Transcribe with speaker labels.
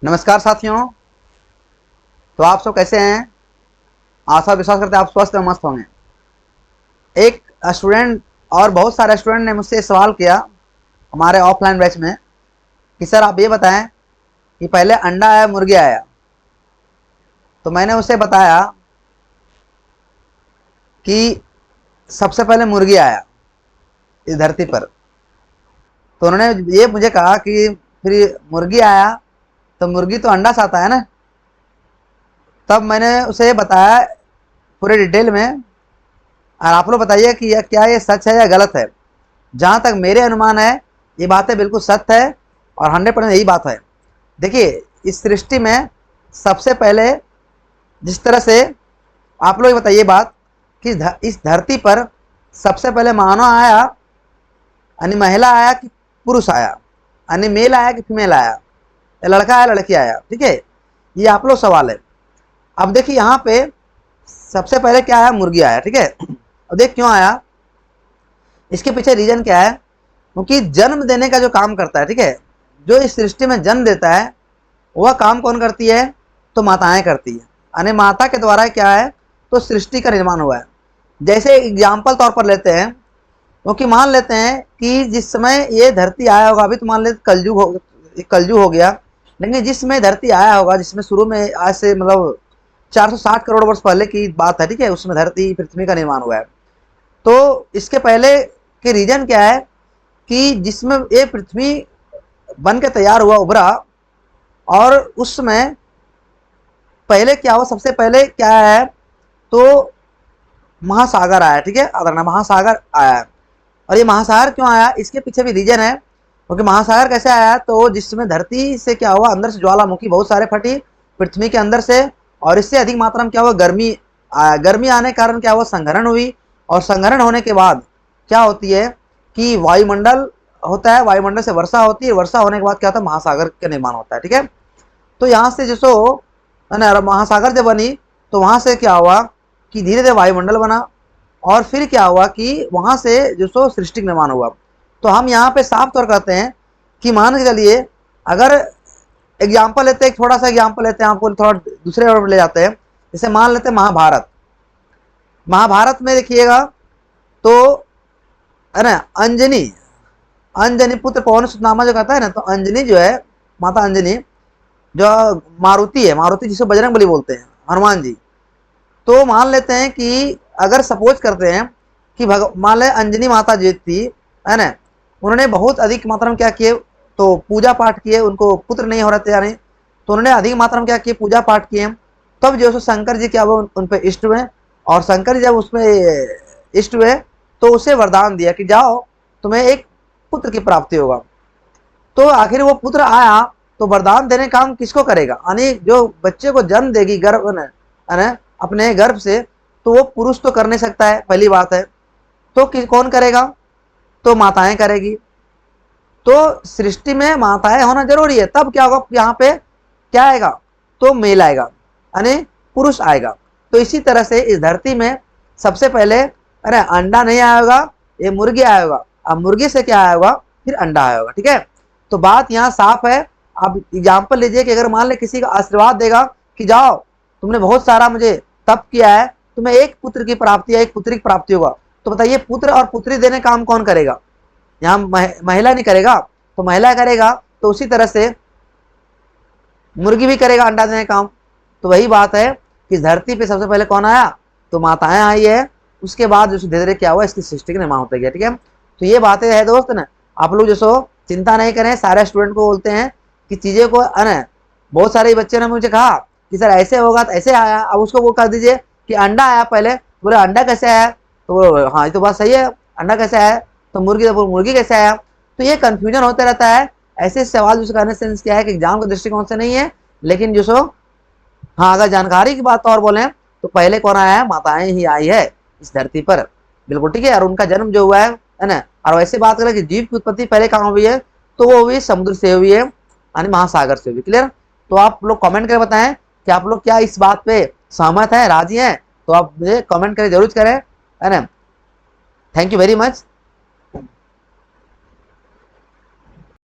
Speaker 1: नमस्कार साथियों। तो आप सब कैसे हैं? आशा विश्वास करते हैं आप स्वस्थ और मस्त होंगे। एक स्टूडेंट और बहुत सारे स्टूडेंट ने मुझसे सवाल किया हमारे ऑफलाइन बैच में कि सर आप ये बताएं कि पहले अंडा आया मुर्गी आया। तो मैंने उसे बताया कि सबसे पहले मुर्गी आया इस धरती पर। तो उन्होंने ये मुझे कहा कि फिर मुर्गी आया तो मुर्गी तो अंडा से आता है ना। तब मैंने उसे बताया पूरे डिटेल में, और आप लोग बताइए कि यह क्या ये सच है या गलत है। जहाँ तक मेरे अनुमान है ये बातें बिल्कुल सत्य है और 100% यही बात है। देखिए, इस सृष्टि में सबसे पहले जिस तरह से आप लोग बताइए बात कि इस धरती पर सबसे पहले मानव आया यानी महिला आया कि पुरुष आया, यानी मेल आया कि फीमेल आया, या लड़का आया लड़की आया। ठीक है, ये आप लोग सवाल है। अब देखिए यहाँ पे सबसे पहले क्या आया, मुर्गी आया। ठीक है, अब देख क्यों आया, इसके पीछे रीजन क्या है। क्योंकि जन्म देने का जो काम करता है, ठीक है, जो इस सृष्टि में जन्म देता है वह काम कौन करती है, तो माताएं करती है। यानी माता के द्वारा क्या है, तो सृष्टि का निर्माण हुआ है। जैसे एग्जाम्पल तौर पर लेते हैं, क्योंकि मान लेते हैं कि जिस समय ये धरती आया होगा, अभी तो मान लेते कलयुग हो गया, लेकिन जिस समय धरती आया होगा, जिसमें शुरू में आज से मतलब 460 करोड़ वर्ष पहले की बात है, ठीक है, उसमें धरती पृथ्वी का निर्माण हुआ है। तो इसके पहले के रीजन क्या है कि जिसमें ये पृथ्वी बन के तैयार हुआ, उभरा, और उस समय पहले क्या हुआ, सबसे पहले क्या है, तो महासागर आया। ठीक है, आदरणीय महासागर आया। और ये महासागर क्यों आया, इसके पीछे भी रीजन है। क्योंकि महासागर कैसे आया, तो जिसमें धरती से क्या हुआ, अंदर से ज्वालामुखी बहुत सारे फटी पृथ्वी के अंदर से, और इससे अधिक मात्रा में क्या हुआ, गर्मी गर्मी आने के कारण क्या हुआ, संघनन हुई। और संघनन होने के बाद क्या होती है कि वायुमंडल होता है, वायुमंडल से वर्षा होती है, वर्षा होने के बाद क्या होता है, महासागर का निर्माण होता है। ठीक है, तो यहाँ से जो है ना महासागर जब बनी, तो वहाँ से क्या हुआ कि धीरे धीरे वायुमंडल बना, और फिर क्या हुआ कि वहाँ से जो सो सृष्टि निर्माण हुआ। तो हम यहाँ पे साफ तौर कहते हैं कि मान के चलिए, अगर एग्जाम्पल लेते हैं, एक थोड़ा सा एग्जाम्पल लेते हैं, आपको थोड़ा दूसरे ओर ले जाते हैं। जैसे मान लेते हैं महाभारत। महाभारत में देखिएगा तो है ना, अंजनी अंजनी पुत्र पवन सुतनामा जो कहता है ना, तो अंजनी जो है, माता अंजनी जो मारुति है, मारुति जिसे बजरंग बली बोलते हैं, हनुमान जी। तो मान लेते हैं कि अगर सपोज करते हैं कि मान ले अंजनी माता जी थी, है ना, उन्होंने बहुत अधिक मात्रा में क्या किए, तो पूजा पाठ किए, उनको पुत्र नहीं हो रहे थे यानी, तो उन्होंने अधिक मात्रा में क्या किए, पूजा पाठ किए। तब जो शंकर जी क्या हुआ, उन पर इष्ट हुए, और शंकर जी जब उसमें इष्ट हुए तो उसे वरदान दिया कि जाओ तुम्हें एक पुत्र की प्राप्ति होगा। तो आखिर वो पुत्र आया, तो वरदान देने का काम किसको करेगा, यानी जो बच्चे को जन्म देगी गर्भ है ना, अपने गर्भ से, तो वो पुरुष तो कर नहीं सकता है, पहली बात है। तो कौन करेगा, तो माताएं करेगी। तो सृष्टि में माताएं होना जरूरी है, तब क्या होगा, यहाँ पे क्या आएगा, तो मेल आएगा, यानी पुरुष आएगा। तो इसी तरह से इस धरती में सबसे पहले अरे अंडा नहीं आएगा, ये मुर्गी आएगा। अब मुर्गी से क्या आएगा, फिर अंडा आएगा। ठीक है, तो बात यहाँ साफ है। अब एग्जाम्पल लीजिए कि अगर मान ले किसी का आशीर्वाद देगा कि जाओ तुमने बहुत सारा मुझे तप किया है, तुम्हें एक पुत्र की प्राप्ति या एक पुत्री की प्राप्ति होगा, तो बताइए पुत्र और पुत्री देने का काम कौन करेगा, यहाँ महिला नहीं करेगा, तो महिला करेगा। तो उसी तरह से मुर्गी भी करेगा अंडा देने का काम। तो वही बात है कि धरती पे सबसे पहले कौन आया, तो माताएं आई है। उसके बाद जो धीरे धीरे क्या हुआ, इसकी सृष्टि का निर्माण होता गया। ठीक है, तो ये बातें है दोस्त ना, आप लोग जो सो चिंता नहीं करें। सारे स्टूडेंट को बोलते हैं कि चीजें को है, बहुत सारे बच्चे ने मुझे कहा कि सर ऐसे होगा तो ऐसे आया, अब उसको वो कर दीजिए कि अंडा आया पहले, बोले अंडा कैसे आया, तो हाँ ये तो बात सही है, अंडा कैसे आया, तो मुर्गी कैसे आया। तो ये कंफ्यूजन होता रहता है। ऐसे सवाल जो करने से क्या है कि एग्जाम के दृष्टिकोण से नहीं है, लेकिन जो सो हाँ अगर जानकारी की बात और बोले तो पहले कौन आया है, माताएं ही आई है इस धरती पर। बिल्कुल ठीक है, और उनका जन्म जो हुआ है ना। और वैसे बात करें कि जीव की उत्पत्ति पहले कहाँ हुई है, तो वो हुई समुद्र से हुई है, यानी महासागर से हुई। क्लियर, तो आप लोग कमेंट करके बताएं कि आप लोग क्या इस बात पे सहमत है, राजी हैं, तो आप मुझे कमेंट करें, जरूर करें, है ना। Thank you very much.